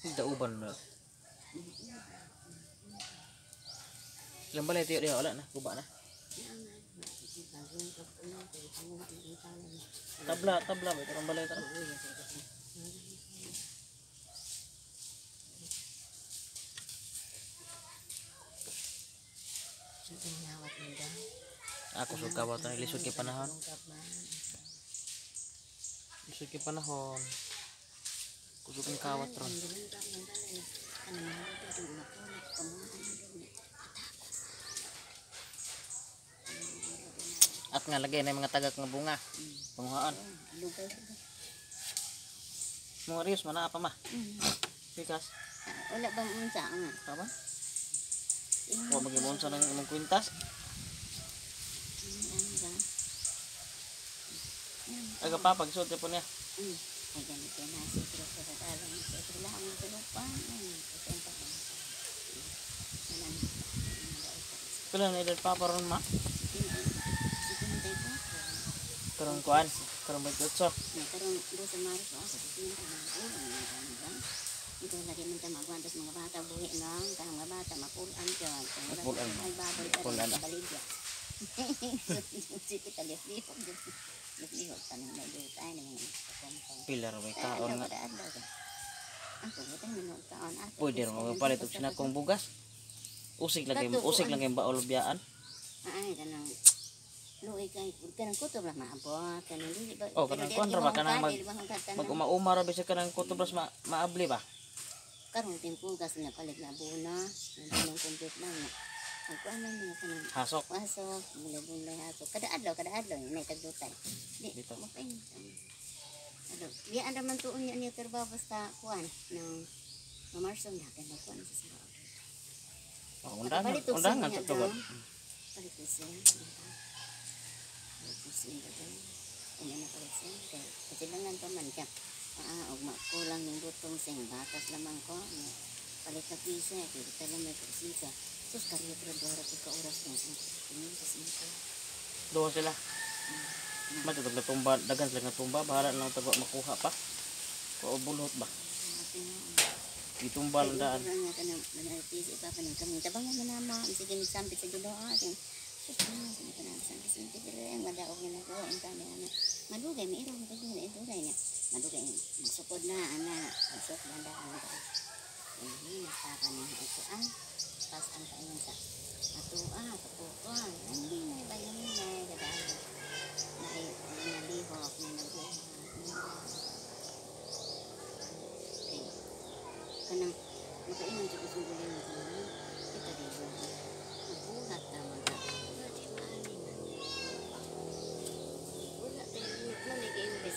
Dauban na. Ilang balay tiyo diha wala na, guba na. Tabla ba ito balay tara. Ako sud kawat na lisod kay panahon. Lisod kay panahon. Kusog ang kawat ron. At nga lagay na mga tagak nga bunga. Panguhaan. Mga rios mana apa mah? Pikas. Wala bang unsa nga? Apa? Wa magimon sa nang imong kwintas. Aga pa pagsud po niya. Ay ganito na siguro sa kadalang sa lang sa lupa. Pila na edad pa ron ma? Karong kuan, karong magdutso. Karong do sa Maris sa ito lagi minta magwantos mga bata buhi nang kanang mga bata mapulan dyan. Mapulan. Ay baboy Mapulan na. Baligya. Sige kita lihok. Lihok tanong na dito tayo naman. Pilar may kaon nga. Ako ito minum kaon. Pwede rin magpalit og sinakong bugas. Usig lang yung baol biyaan. Ay kanang luoy kay kanang kutob lang maabot kanang dili ba. Oh, kanang kuan ra ba kanang mag uma-uma ra bisag kanang kutubras maabli ba? Karong timpugas na palit na buna, nang complete lang. Ang kuan lang niya kanang Hasok. bulay hasok. Kada adlaw nay tagdutay. Dito. Okay. Ano, diyan naman tuon niya trabaho basta kuan ng Marso na kanang kuan sa sabaw. Undangan sa tugot. Palit siya. Ano na pala siya? Kasi lang pa man siya. Kulang ng butong sing batas lamang ko. Palit na pisa. Kita lang may pisa. Sus, karyo trabaho ka oras ng sinta. Doon sila. Matutog na tumba. Dagan sila na tumba. Bahala lang tago makuha pa. O bulhot ba? Itumba lang daan. Manapisi pa pa ng kami. Tabang mo naman. Sige, sampit sa dulo. Madaog na nakuha ang kanya na madugay may irong madugay niya madugay magsukod na magsuk na daan hindi nasaka niya ituan pas ang kainan sa katuan hindi na ba yung kadaan na nalihok na nabuhat okay kanang makainan sa kusugulin mo kita dito nabuhat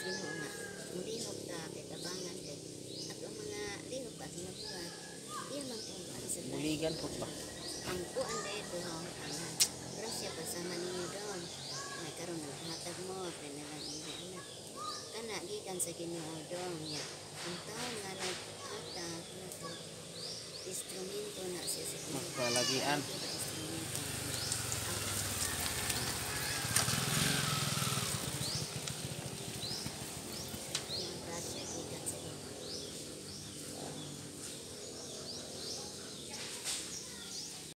naman lihok ta kay tabangan kay at ang mga lihok pa sinabuhat iyan lang kung ano sa Buligan po ba? ang kuan dito ang grasya pa sa maniyo doon may karon na hatag mo pinalang ina kana gikan sa Ginoo doon niya ang taon nga lang ata instrumento na siya sa Magpalagian. instrumento